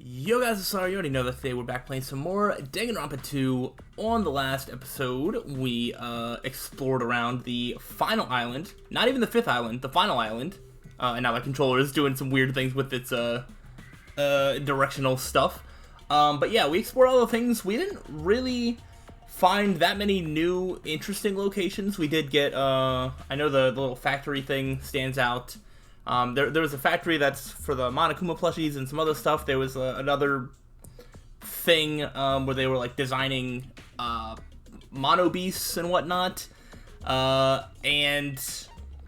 Yo guys, it's Sonia. You already know that today we're back playing some more Danganronpa 2. On the last episode, we explored around the final island. Not even the fifth island, the final island. And now my controller is doing some weird things with its directional stuff. But yeah, we explored all the things. We didn't really find that many new interesting locations. We did get, I know the little factory thing stands out. There was a factory that's for the Monokuma plushies and some other stuff. There was another thing where they were like designing mono beasts and whatnot. And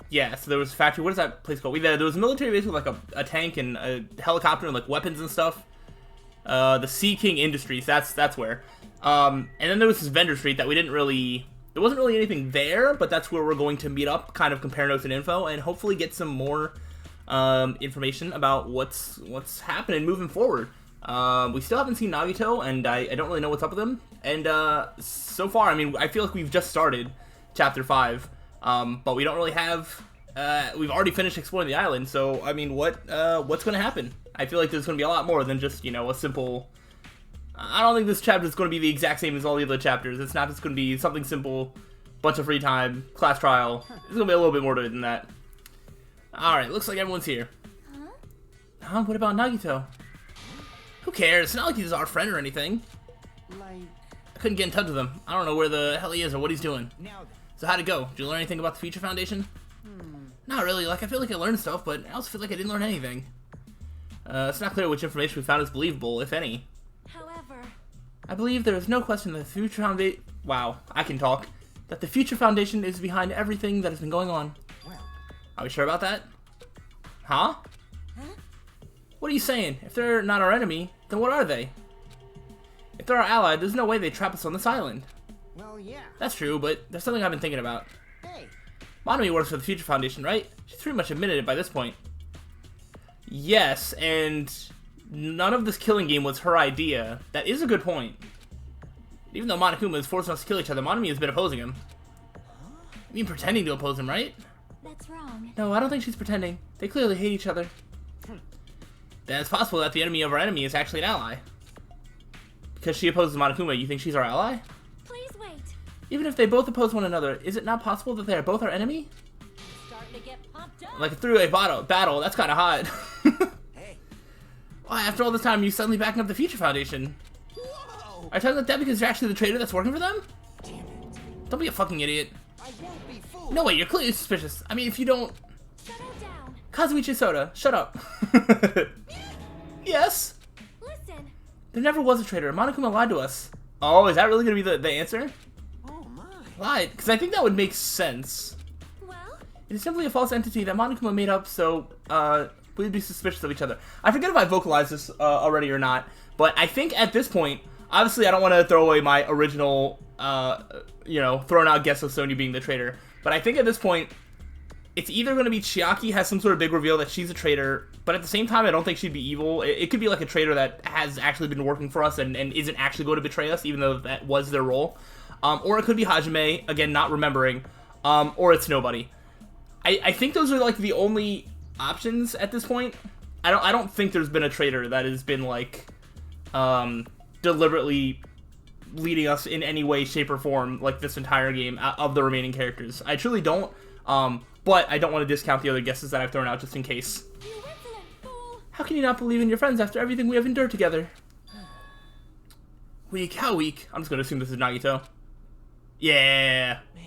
yeah, so there was a factory. What is that place called? There was a military base with like a tank and a helicopter and like weapons and stuff. The Sea King Industries. That's where. And then there was this vendor street that we didn't really. There wasn't really anything there, but that's where we're going to meet up, kind of compare notes and info, and hopefully get some more information about what's happening moving forward. We still haven't seen Nagito, and I don't really know what's up with him. And so far, I mean, I feel like we've just started Chapter 5, but we don't really have. We've already finished exploring the island, so I mean, what's going to happen? I feel like there's going to be a lot more than just a simple. I don't think this chapter is going to be the exact same as all the other chapters. It's not just going to be something simple, bunch of free time, class trial. There's going to be a little bit more to it than that. Alright, looks like everyone's here. Huh? What about Nagito? Who cares? It's not like he's our friend or anything. I couldn't get in touch with him. I don't know where the hell he is or what he's doing. So how'd it go? Did you learn anything about the Future Foundation? Not really. Like, I feel like I learned stuff, but I also feel like I didn't learn anything. It's not clear which information we found is believable, if any. I believe there is no question that the Future Foundation... Wow, I can talk. That the Future Foundation is behind everything that has been going on. Are we sure about that? Huh? What are you saying? If they're not our enemy, then what are they? If they're our ally, there's no way they'd trap us on this island. Well, yeah. That's true, but there's something I've been thinking about. Hey. Monomi works for the Future Foundation, right? She's pretty much admitted it by this point. Yes, and... none of this killing game was her idea. That is a good point. Even though Monokuma is forcing us to kill each other, Monomi has been opposing him. I mean, pretending to oppose him, right? That's wrong. No, I don't think she's pretending. They clearly hate each other. Then it's possible that the enemy of our enemy is actually an ally. Because she opposes Monokuma, you think she's our ally? Please wait. Even if they both oppose one another, is it not possible that they are both our enemy? Starting to get pumped up. Like a three-way battle, that's kind of hot. Why, after all this time, you suddenly backing up the Future Foundation? Whoa! Are you talking like that because you're actually the traitor that's working for them? Damn it. Don't be a fucking idiot. I won't be fooled. No way, you're clearly suspicious. I mean, if you don't... Settle down. Kazuichi Soda, shut up. Yes? Listen. There never was a traitor. Monokuma lied to us. Oh, is that really going to be the answer? Oh my. Lied? Because I think that would make sense. Well, It is simply a false entity that Monokuma made up, so, we'd be suspicious of each other. I forget if I vocalized this already or not, but I think at this point, obviously I don't want to throw away my original, thrown out guess of Sonia being the traitor, but I think at this point, it's either going to be Chiaki has some sort of big reveal that she's a traitor, but at the same time, I don't think she'd be evil. It could be like a traitor that has actually been working for us and isn't actually going to betray us, even though that was their role. Or it could be Hajime, again, not remembering, or it's nobody. I think those are like the only options at this point. I don't think there's been a traitor that has been like deliberately leading us in any way, shape, or form like this entire game of the remaining characters. I truly don't. But I don't want to discount the other guesses that I've thrown out just in case. you insolent fool. How can you not believe in your friends after everything we have endured together? Weak? How weak? I'm just gonna assume this is Nagito. Yeah. Man.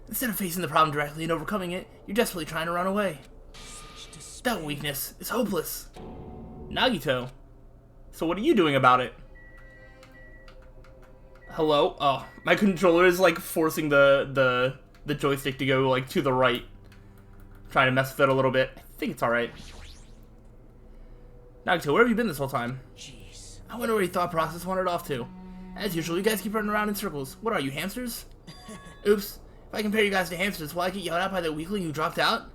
Instead of facing the problem directly and overcoming it, you're desperately trying to run away. Such despair. That weakness is hopeless. Nagito. So what are you doing about it? Hello? Oh, my controller is like forcing the joystick to go like to the right. Trying to mess with it a little bit. I think it's alright. Nagito, where have you been this whole time? Jeez. I wonder where your thought process wandered off to. As usual, you guys keep running around in circles. What are you, hamsters? Oops. If I compare you guys to hamsters, will I get yelled at by the weakling who dropped out?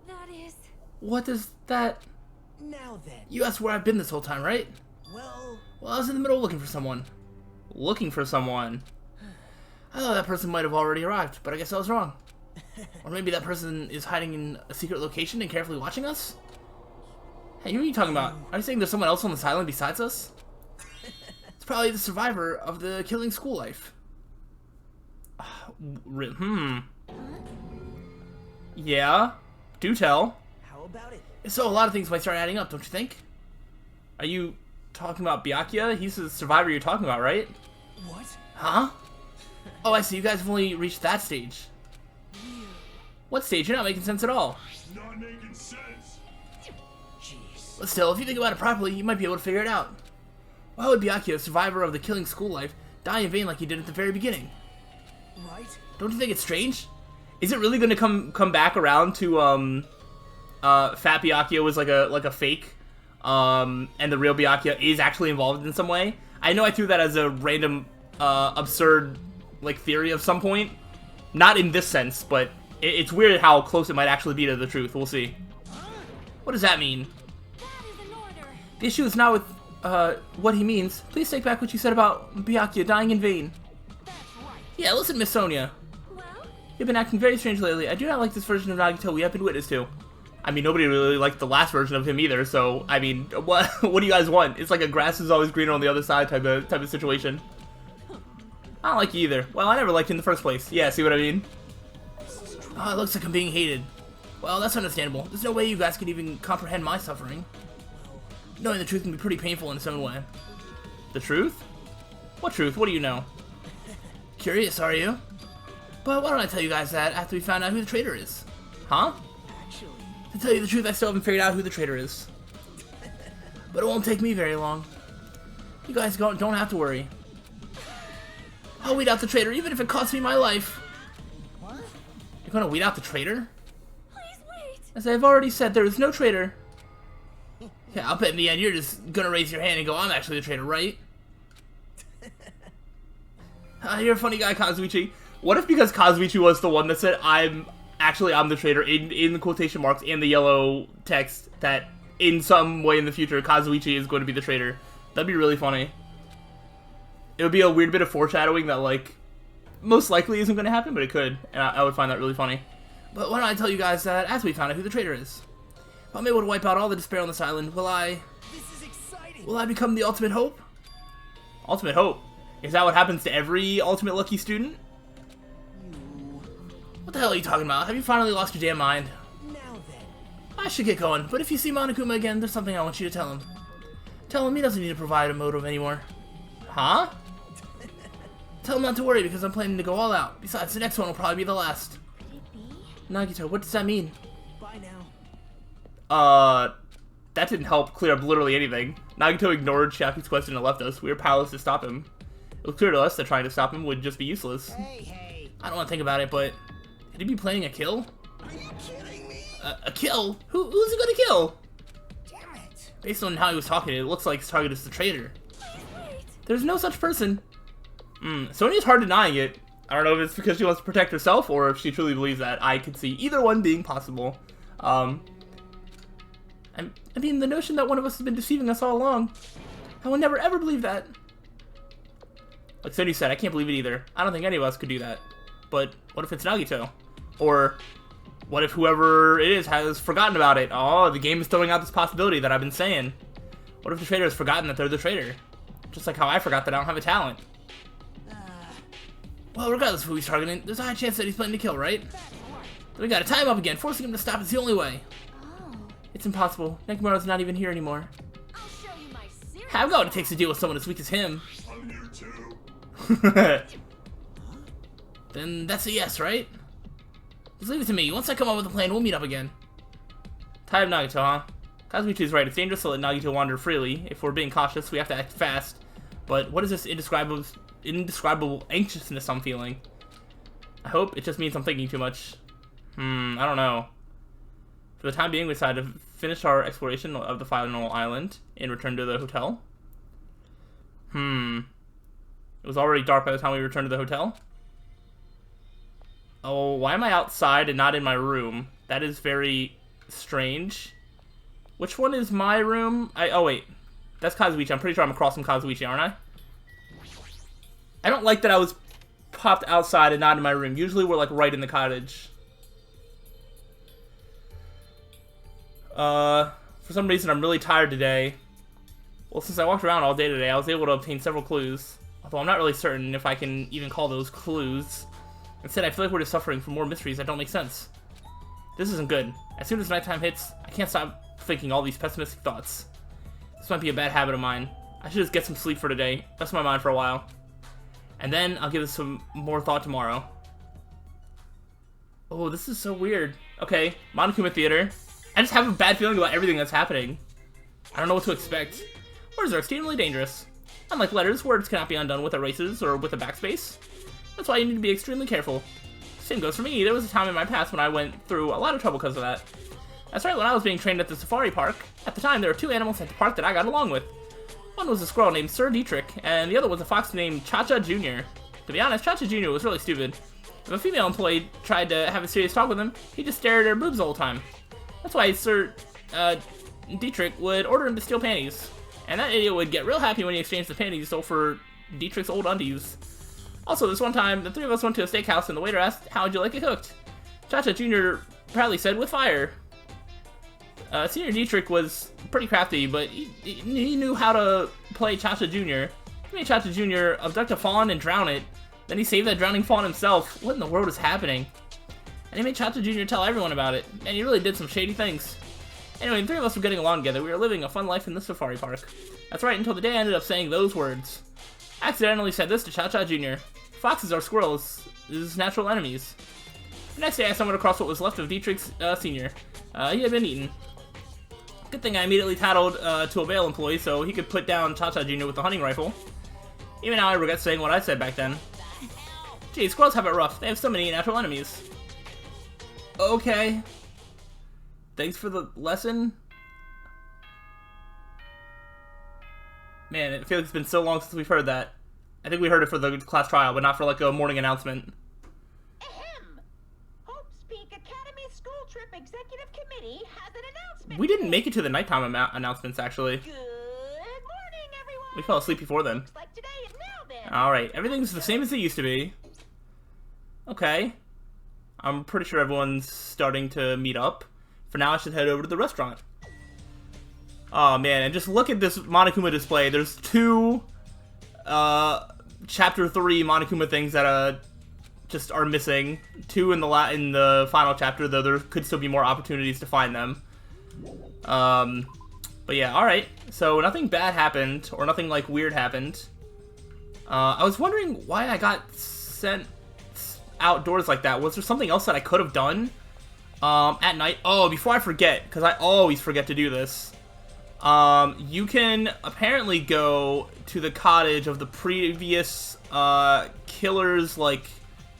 That is. What does that... Now then. You asked where I've been this whole time, right? Well, Well, I was in the middle looking for someone. Looking for someone? I thought that person might have already arrived, but I guess I was wrong. Or maybe that person is hiding in a secret location and carefully watching us? Hey, who are you talking about? Are you saying there's someone else on this island besides us? It's probably the survivor of the killing school life. Yeah? Do tell. How about it? So a lot of things might start adding up, don't you think? Are you talking about Byakuya? He's the survivor you're talking about, right? What? Huh? Oh, I see. You guys have only reached that stage. What stage? You're not making sense at all. Not making sense. Jeez. But still, if you think about it properly, you might be able to figure it out. Why would Byakuya, survivor of the killing school life, die in vain like he did at the very beginning? Right? Don't you think it's strange? Is it really going to come back around to Fat Byakuya was like a fake, and the real Byakuya is actually involved in some way? I know I threw that as a random absurd like theory of some point, not in this sense, but it's weird how close it might actually be to the truth. We'll see. What does that mean? That is an order. The issue is not with what he means. Please take back what you said about Byakuya dying in vain. That's right. Yeah, listen, Miss Sonia. Well, You've been acting very strange lately. I do not like this version of Nagito we have been witness to. I mean, nobody really liked the last version of him either, so, I mean, what do you guys want? It's like a grass is always greener on the other side type of situation. I don't like you either. Well, I never liked you in the first place. Yeah, see what I mean? Oh, it looks like I'm being hated. Well, that's understandable. There's no way you guys can even comprehend my suffering. Knowing the truth can be pretty painful in its own way. The truth? What truth? What do you know? Curious, are you? But why don't I tell you guys that after we found out who the traitor is? Huh? Actually. To tell you the truth, I still haven't figured out who the traitor is. But it won't take me very long. You guys don't have to worry. I'll weed out the traitor, even if it costs me my life. What? You're gonna weed out the traitor? please wait. As I've already said, there is no traitor. Yeah, I'll bet in the end you're just gonna raise your hand and go, I'm actually the traitor, right? You're a funny guy, Kazuichi. What if because Kazuichi was the one that said, I'm the traitor, in the quotation marks and the yellow text, that in some way in the future, Kazuichi is going to be the traitor? That'd be really funny. It would be a weird bit of foreshadowing that, like, most likely isn't going to happen, but it could, and I would find that really funny. But why don't I tell you guys that as we found out who the traitor is? If I'm able to wipe out all the despair on this island, will I This is exciting. become the ultimate hope? Ultimate hope? Is that what happens to every ultimate lucky student? What the hell are you talking about? Have you finally lost your damn mind? Now then. I should get going, but if you see Monokuma again, there's something I want you to tell him. Tell him he doesn't need to provide a motive anymore. Huh? Tell him not to worry because I'm planning to go all out. Besides, the next one will probably be the last. Could it be? Nagito, what does that mean? Bye now. That didn't help clear up literally anything. Nagito ignored Shaku's question and left us. We were powerless to stop him. It was clear to us that trying to stop him would just be useless. Hey. I don't want to think about it, but could he be planning a kill? Are you kidding me? A kill? Who's he gonna kill? Damn it. Based on how he was talking, it looks like his target is the traitor. Please wait. There's no such person. Sonia's hard denying it. I don't know if it's because she wants to protect herself or if she truly believes that. I could see either one being possible. I mean, the notion that one of us has been deceiving us all along. I would never ever believe that. Like Sonia said, I can't believe it either. I don't think any of us could do that. But what if it's Nagito? Or what if whoever it is has forgotten about it? Oh, the game is throwing out this possibility that I've been saying. What if the traitor has forgotten that they're the traitor? Just like how I forgot that I don't have a talent. Well, regardless of who he's targeting, there's a high chance that he's planning to kill, right? We gotta tie him up again. Forcing him to stop is the only way. Oh. It's impossible. Nekimaru's not even here anymore. I'll show you my serious. How about it takes to deal with someone as weak as him? I'm here too. Then that's a yes, right? Just leave it to me. Once I come up with a plan, we'll meet up again. Tie up Nagito, huh? Kazuichi's right. It's dangerous to let Nagito wander freely. If we're being cautious, we have to act fast. But what is this indescribable anxiousness I'm feeling? I hope it just means I'm thinking too much. I don't know. For the time being, we decided to finish our exploration of the final island and return to the hotel. It was already dark by the time we returned to the hotel. Oh, why am I outside and not in my room? That is very strange. Which one is my room? Oh wait, that's Kazuichi. I'm pretty sure I'm across from Kazuichi, aren't I? I don't like that I was popped outside and not in my room. Usually we're like right in the cottage. For For some reason, I'm really tired today. Well, since I walked around all day today, I was able to obtain several clues. Although I'm not really certain if I can even call those clues. Instead, I feel like we're just suffering from more mysteries that don't make sense. This isn't good. As soon as nighttime hits, I can't stop thinking all these pessimistic thoughts. This might be a bad habit of mine. I should just get some sleep for today, rest my mind for a while. And then I'll give this some more thought tomorrow. Oh, this is so weird. Okay, Monokuma Theater. I just have a bad feeling about everything that's happening. I don't know what to expect. Words are extremely dangerous. Unlike letters, words cannot be undone with erases or with a backspace. That's why you need to be extremely careful. Same goes for me. There was a time in my past when I went through a lot of trouble because of that. That's right, when I was being trained at the safari park, at the time there were two animals at the park that I got along with. One was a squirrel named Sir Dietrich, and the other was a fox named Cha-Cha Jr. To be honest, Cha-Cha Jr. was really stupid. If a female employee tried to have a serious talk with him, he just stared at her boobs the whole time. That's why Sir Dietrich would order him to steal panties. And that idiot would get real happy when he exchanged the panties he stole for Dietrich's old undies. Also, this one time, the three of us went to a steakhouse and the waiter asked, "How would you like it cooked?" Cha-Cha Jr. proudly said, "With fire." Senior Dietrich was pretty crafty, but he knew how to play Cha-Cha Jr. He made Cha-Cha Jr. abduct a fawn and drown it. Then he saved that drowning fawn himself. What in the world is happening? And he made Cha-Cha Jr. tell everyone about it. And he really did some shady things. Anyway, the three of us were getting along together. We were living a fun life in the safari park. That's right, until the day I ended up saying those words. I accidentally said this to Cha-Cha Jr. Foxes are squirrels, his natural enemies. The next day I stumbled across what was left of Dietrich's Senior. He had been eaten. Good thing I immediately tattled to a bail employee so he could put down Cha-Cha Jr. with the hunting rifle. Even now I regret saying what I said back then. Gee, squirrels have it rough. They have so many natural enemies. Okay. Thanks for the lesson. Man, it feels like it's been so long since we've heard that. I think we heard it for the class trial, but not for like a morning announcement. Ahem. Hope's Peak Academy School Trip Executive Committee has an announcement. We didn't make it to the nighttime announcements, actually. Good morning, everyone. We fell asleep before then. Looks like today is now then. Alright, everything's the same as it used to be. Okay. I'm pretty sure everyone's starting to meet up. For now, I should head over to the restaurant. Oh, man, and just look at this Monokuma display. There's two, Chapter 3 Monokuma things that, just are missing. Two in the final chapter, though there could still be more opportunities to find them. But yeah, alright. So, nothing bad happened, or nothing, like, weird happened. I was wondering why I got sent outdoors like that. Was there something else that I could have done? At night. Oh, before I forget, because I always forget to do this. You can apparently go to the cottage of the previous, killer's, like,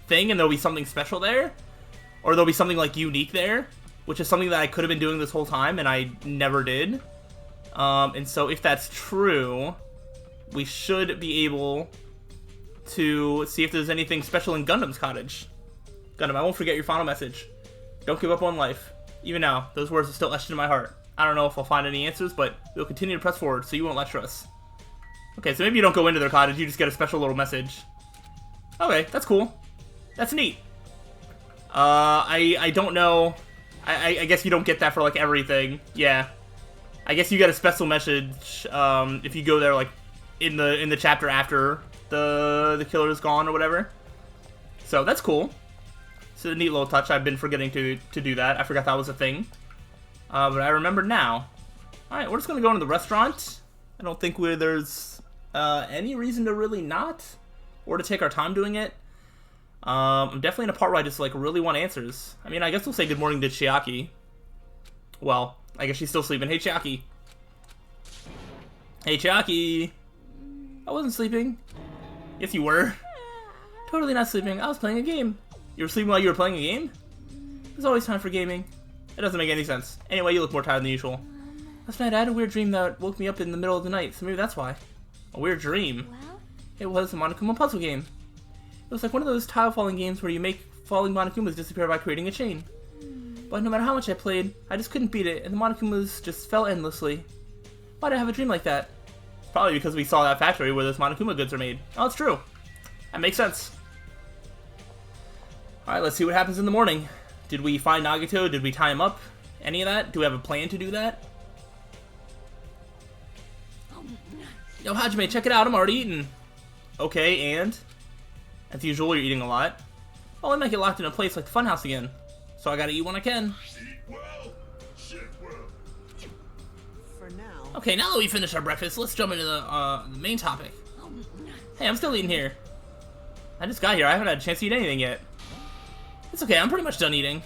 thing, and there'll be something special there. Or there'll be something, like, unique there. Which is something that I could have been doing this whole time, and I never did. And so if that's true, we should be able to see if there's anything special in Gundam's cottage. Gundam, I won't forget your final message. Don't give up on life. Even now, those words are still etched in my heart. I don't know if I'll find any answers, but we'll continue to press forward so you won't lecture us. Okay, so maybe you don't go into their cottage, you just get a special little message. Okay, that's cool. That's neat. I don't know. I guess you don't get that for, like, everything. Yeah. I guess you get a special message, if you go there, like, in the chapter after the killer is gone or whatever. So, that's cool. It's a neat little touch. I've been forgetting to do that. I forgot that was a thing. But I remember now. Alright, we're just gonna go into the restaurant. I don't think there's any reason to really not. Or to take our time doing it. I'm definitely in a part where I just, like, really want answers. I mean, I guess we'll say good morning to Chiaki. Well, I guess she's still sleeping. Hey, Chiaki. Hey, Chiaki. I wasn't sleeping. Yes, you were. Totally not sleeping. I was playing a game. You were sleeping while you were playing a game? There's always time for gaming. It doesn't make any sense. Anyway, you look more tired than usual. Last night I had a weird dream that woke me up in the middle of the night, so maybe that's why. A weird dream? Well, It was a Monokuma puzzle game. It was like one of those tile falling games where you make falling Monokumas disappear by creating a chain. But no matter how much I played, I just couldn't beat it, and the Monokumas just fell endlessly. Why did I have a dream like that? Probably because we saw that factory where those Monokuma goods are made. Oh, it's true. That makes sense. Alright, let's see what happens in the morning. Did we find Nagito? Did we tie him up? Any of that? Do we have a plan to do that? Yo, Hajime, check it out. I'm already eating. Okay, and? As usual, you're eating a lot. Oh, I might get locked in a place like the funhouse again. So I gotta eat when I can. Eat well, shit well. For now. Okay, now that we finished our breakfast, let's jump into the main topic. Hey, I'm still eating here. I just got here. I haven't had a chance to eat anything yet. It's okay. I'm pretty much done eating.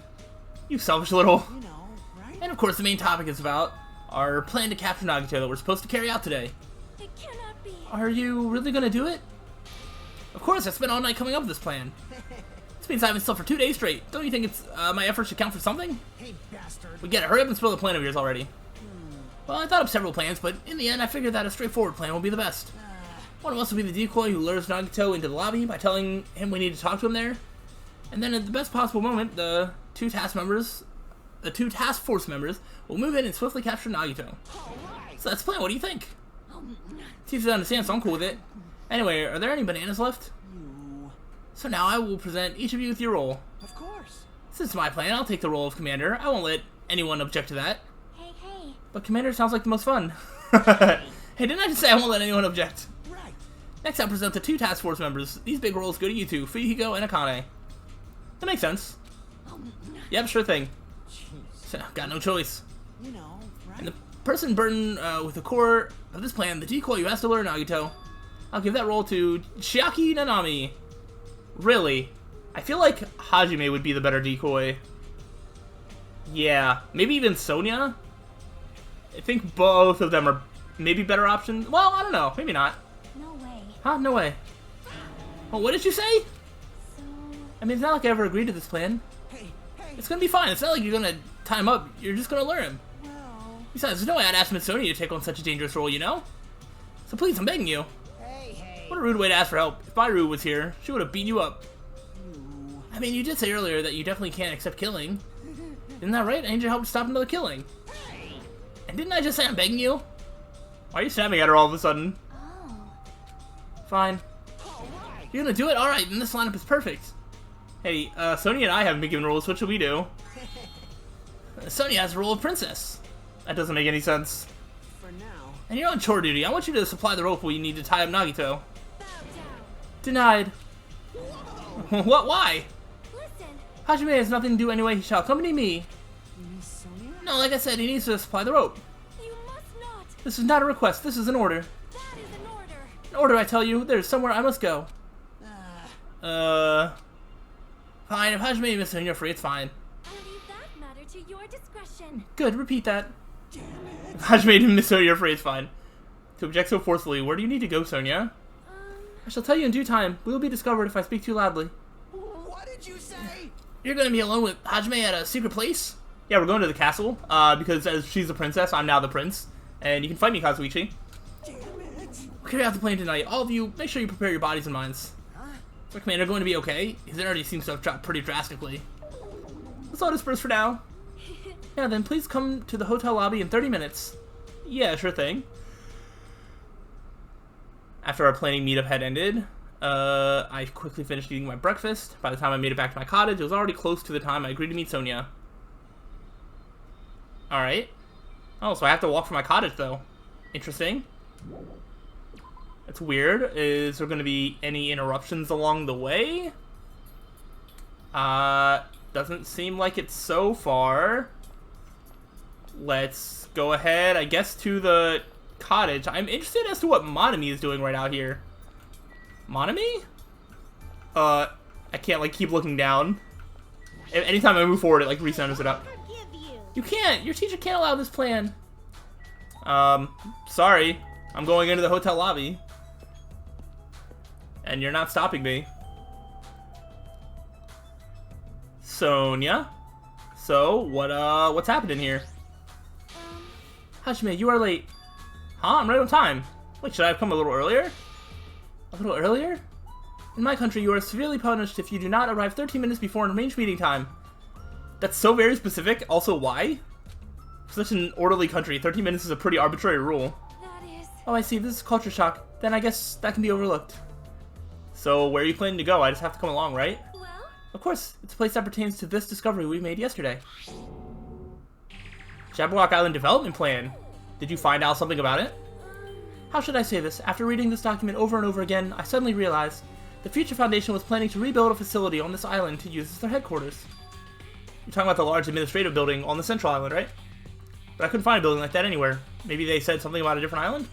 You selfish little... You know, right? And of course, the main topic is about our plan to capture Nagito that we're supposed to carry out today. It cannot be. Are you really gonna do it? Of course, I spent all night coming up with this plan. This means I haven't slept for 2 days straight. Don't you think it's my efforts should count for something? Hey, bastard. We get it. Hurry up and spill the plan of yours already. Well, I thought of several plans, but in the end, I figured that a straightforward plan will be the best. One of us will be the decoy who lures Nagito into the lobby by telling him we need to talk to him there. And then at the best possible moment, the two task force members will move in and swiftly capture Nagito. So that's the plan. What do you think? It's easy to understand, so I'm cool with it. Anyway, are there any bananas left? You. So now I will present each of you with your role. Of course. Since it's my plan, I'll take the role of commander. I won't let anyone object to that. Hey, hey. But commander sounds like the most fun. Hey, didn't I just say I won't let anyone object? Right. Next, I'll present the two task force members. These big roles go to you two, Fujihiko and Akane. That makes sense. Yep, sure thing. Jeez. Got no choice. You know, right? And the person burdened with the core of this plan, the decoy who has to lure Nagito, I'll give that role to Chiaki Nanami. Really? I feel like Hajime would be the better decoy. Yeah, maybe even Sonia? I think both of them are maybe better options. Well, I don't know. Maybe not. No way. Huh? No way. Well, what did you say? So, I mean, it's not like I ever agreed to this plan. Hey, It's gonna be fine. It's not like you're gonna tie him up. You're just gonna lure him. well. Besides, there's no way I'd ask Miss Sonia to take on such a dangerous role, you know? So please, I'm begging you. Hey. What a rude way to ask for help. If Myru was here, she would have beaten you up. You. I mean, you did say earlier that you definitely can't accept killing. Isn't that right? I need your help to stop another killing. And didn't I just say I'm begging you? Why are you snapping at her all of a sudden? oh. Fine. You're gonna do it? Alright, then this lineup is perfect. Hey, Sonia and I haven't been given roles. What should we do? Sonia has the role of princess. That doesn't make any sense. For now. And you're on chore duty. I want you to supply the rope we need to tie up Nagito. Bow down. Denied. What? Why? Listen. Hajime has nothing to do anyway. He shall accompany me. Miss Sonia? No, like I said, he needs to supply the rope. You must not. This is not a request. This is an order. That is an order. An order, I tell you. There's somewhere I must go. Fine. If Hajime and Miss Sonia are free, it's fine. I'll leave that matter to your discretion. Good. Repeat that. If Hajime and Miss Sonia are free, it's fine. To object so forcefully, where do you need to go, Sonia? I shall tell you in due time. We will be discovered if I speak too loudly. What did you say? You're gonna be alone with Hajime at a secret place? Yeah, we're going to the castle, because as she's the princess, I'm now the prince. And you can fight me, Kazuichi. Damn it. We'll carry out the plan tonight. All of you, make sure you prepare your bodies and minds. Is our commander going to be okay? His energy seems to have dropped pretty drastically. Let's all disperse for now. Yeah, then please come to the hotel lobby in 30 minutes. Yeah, sure thing. After our planning meetup had ended, I quickly finished eating my breakfast. By the time I made it back to my cottage, it was already close to the time I agreed to meet Sonia. Alright. Oh, so I have to walk from my cottage, though. Interesting. That's weird. Is there going to be any interruptions along the way? Doesn't seem like it so far. Let's go ahead, I guess, to the cottage. I'm interested as to what Monami is doing right out here. Monami? I can't, like, keep looking down. Anytime I move forward, it, like, recenters it up. Forgive you. You can't! Your teacher can't allow this plan. Sorry. I'm going into the hotel lobby. And you're not stopping me. Sonia? So, what's happening here? Hajime, you are late. Huh? I'm right on time. Wait, should I have come a little earlier? A little earlier? In my country, you are severely punished if you do not arrive 13 minutes before an arranged meeting time. That's so very specific. Also, why? For such an orderly country, 13 minutes is a pretty arbitrary rule. That is. Oh, I see. This is culture shock. Then I guess that can be overlooked. So, where are you planning to go? I just have to come along, right? Well, Of course. It's a place that pertains to this discovery we made yesterday. Jabberwock Island Development Plan. Did you find out something about it? How should I say this? After reading this document over and over again, I suddenly realized the Future Foundation was planning to rebuild a facility on this island to use as their headquarters. You're talking about the large administrative building on the central island, right? But I couldn't find a building like that anywhere. Maybe they said something about a different island?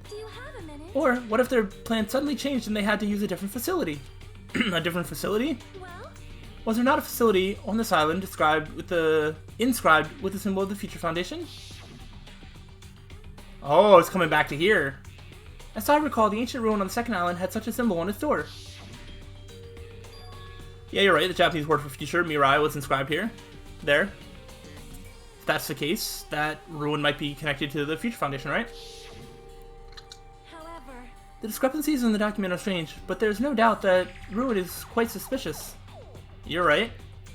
Do you have a minute? Or what if their plan suddenly changed and they had to use a different facility? A different facility? Well, Was there not a facility on this island inscribed with the symbol of the Future Foundation? Oh, it's coming back to here. As I recall, the ancient ruin on the second island had such a symbol on its door. Yeah, you're right. The Japanese word for future, Mirai, was inscribed here. There. If that's the case, that ruin might be connected to the Future Foundation, right? however, The discrepancies in the document are strange, but there's no doubt that ruin is quite suspicious. You're right.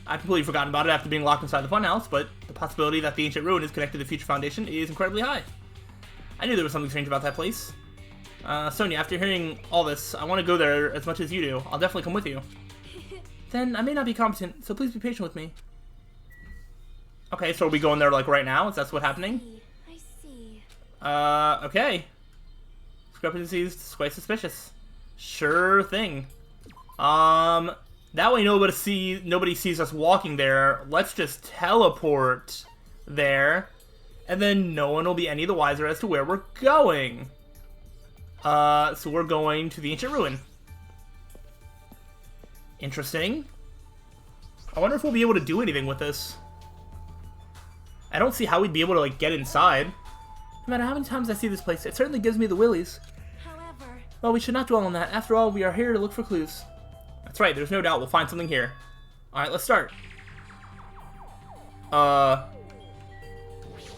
I completely forgotten about it after being locked inside the funhouse, but the possibility that the ancient ruin is connected to the Future Foundation is incredibly high. I knew there was something strange about that place. Sonia, after hearing all this, I want to go there as much as you do. I'll definitely come with you. Then I may not be competent, so please be patient with me. Okay, so are we going there like right now? Is that what's happening? I see. Okay. Discrepancies is quite suspicious. Sure thing. That way nobody sees us walking there. Let's just teleport there, and then no one will be any the wiser as to where we're going. So we're going to the ancient ruin. Interesting. I wonder if we'll be able to do anything with this. I don't see how we'd be able to, like, get inside. No matter how many times I see this place, it certainly gives me the willies. However, Well, we should not dwell on that. After all, we are here to look for clues. That's right, there's no doubt we'll find something here. Alright, let's start. I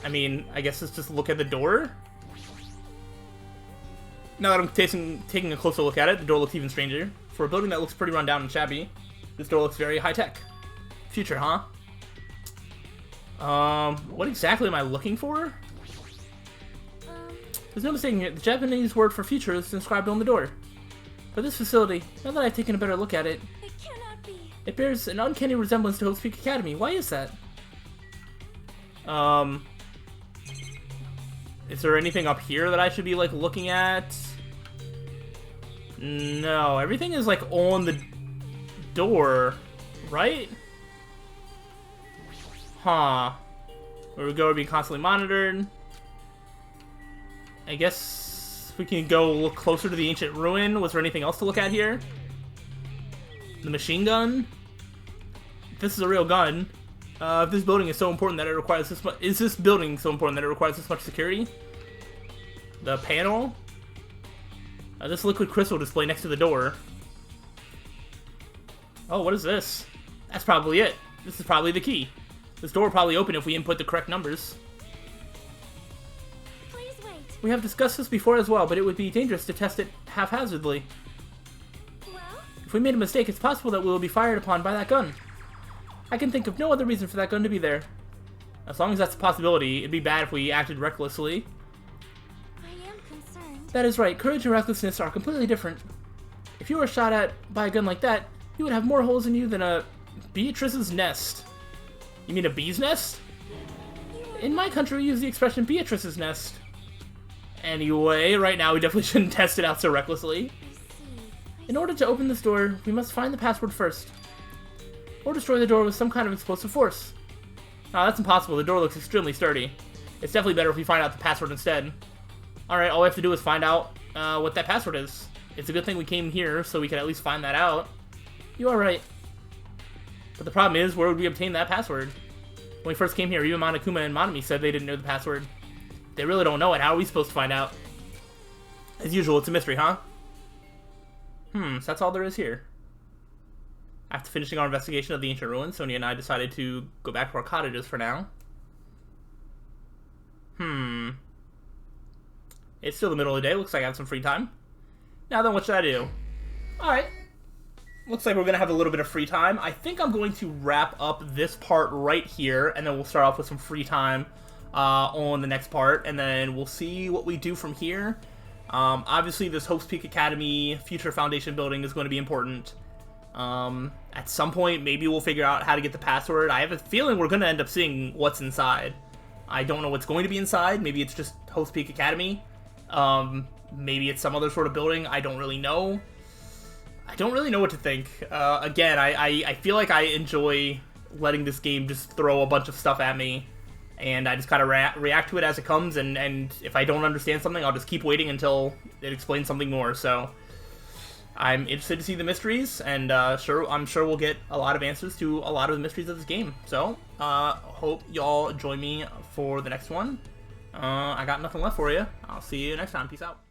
mean, I guess let's just look at the door. Now that I'm taking a closer look at it, the door looks even stranger. For a building that looks pretty run down and shabby, this door looks very high-tech. Future, huh? What exactly am I looking for? There's no mistaking it. The Japanese word for future is inscribed on the door. For this facility, now that I've taken a better look at it, it cannot be. it bears an uncanny resemblance to Hope's Peak Academy. Why is that? Is there anything up here that I should be, like, looking at? No, everything is, like, on the door, right? Huh. Where we go, we're being constantly monitored. I guess we can go look closer to the ancient ruin. Was there anything else to look at here? The machine gun? If this is a real gun, if this building is so important that it requires this much, is this building so important that it requires this much security? The panel? This liquid crystal display next to the door. Oh, what is this? That's probably it. This is probably the key. This door will probably open if we input the correct numbers. Please wait. We have discussed this before as well, but it would be dangerous to test it haphazardly. Well, If we made a mistake, it's possible that we will be fired upon by that gun. I can think of no other reason for that gun to be there. As long as that's a possibility, it'd be bad if we acted recklessly. I am concerned. That is right, courage and recklessness are completely different. If you were shot at by a gun like that, you would have more holes in you than a Beatrice's nest. You mean a bee's nest? In my country, we use the expression Beatrice's nest. Anyway, right now we definitely shouldn't test it out so recklessly. I see. In order to open this door, we must find the password first. Or destroy the door with some kind of explosive force. Ah, that's impossible. The door looks extremely sturdy. It's definitely better if we find out the password instead. Alright, all we have to do is find out what that password is. It's a good thing we came here, so we could at least find that out. You are right. But the problem is, where would we obtain that password? When we first came here, even Monokuma and Monami said they didn't know the password. They really don't know it. How are we supposed to find out? As usual, it's a mystery, huh? So that's all there is here. After finishing our investigation of the ancient ruins, Sonia and I decided to go back to our cottages for now. It's still the middle of the day. Looks like I have some free time. Now then, what should I do? Alright. Looks like we're going to have a little bit of free time. I think I'm going to wrap up this part right here, and then we'll start off with some free time on the next part, and then we'll see what we do from here. Obviously, this Hope's Peak Academy Future Foundation building is going to be important. At some point, maybe we'll figure out how to get the password. I have a feeling we're going to end up seeing what's inside. I don't know what's going to be inside. Maybe it's just Hope's Peak Academy. maybe it's some other sort of building. I don't really know. I don't really know what to think. Again, I feel like I enjoy letting this game just throw a bunch of stuff at me, and I just kind of react to it as it comes, and if I don't understand something, I'll just keep waiting until it explains something more. So I'm interested to see the mysteries, and I'm sure we'll get a lot of answers to a lot of the mysteries of this game. So hope y'all join me for the next one. I got nothing left for you. I'll see you next time. Peace out.